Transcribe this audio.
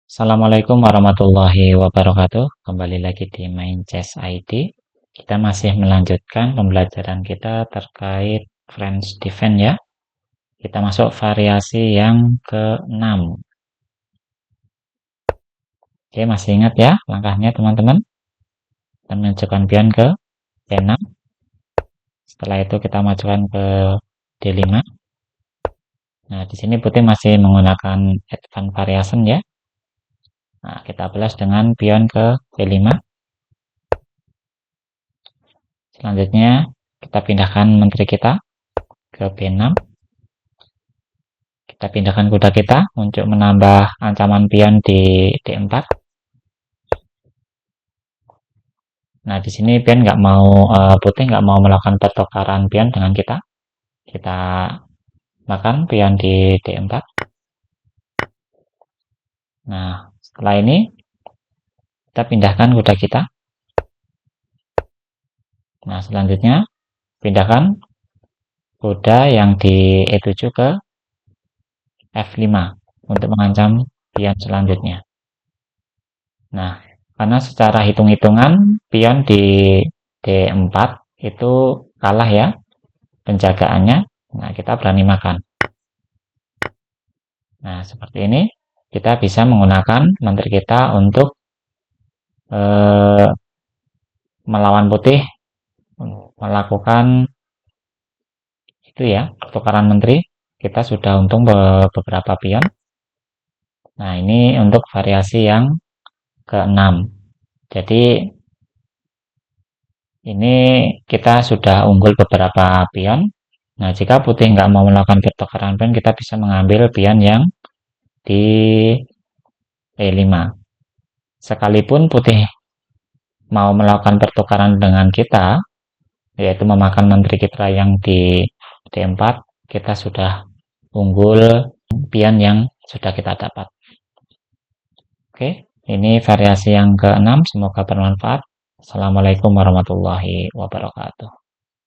Assalamualaikum warahmatullahi wabarakatuh. Kembali lagi di Main Chess ID. Kita masih melanjutkan pembelajaran kita terkait French Defense ya. Kita masuk variasi yang ke-6. Oke, masih ingat ya langkahnya teman-teman? Kita menunjukkan pion ke D6. Setelah itu kita majukan ke D5. Nah, di sini putih masih menggunakan advance variation ya. Nah, kita balas dengan pion ke D5. Selanjutnya kita pindahkan menteri kita ke B6. Kita pindahkan kuda kita untuk menambah ancaman pion di D4. Nah, di sini pion nggak mau putih nggak mau melakukan pertukaran pion dengan kita. Kita makan pion di D4. Nah, setelah ini kita pindahkan kuda kita. Nah, selanjutnya pindahkan kuda yang di E7 ke F5 untuk mengancam pion selanjutnya. Nah, karena secara hitung-hitungan pion di D4 itu kalah ya penjagaannya. Nah, kita berani makan. Nah, seperti ini kita bisa menggunakan menteri kita untuk melawan putih, melakukan itu ya, pertukaran menteri. Kita sudah untung beberapa pion. Nah, ini untuk variasi yang ke-6. Jadi ini kita sudah unggul beberapa pion. Nah, jika putih nggak mau melakukan pertukaran pion, kita bisa mengambil pion yang di E5. Sekalipun putih mau melakukan pertukaran dengan kita, yaitu memakan menteri kita yang di D4, kita sudah unggul pion yang sudah kita dapat. Oke, ini variasi yang ke-6. Semoga bermanfaat. Assalamualaikum warahmatullahi wabarakatuh.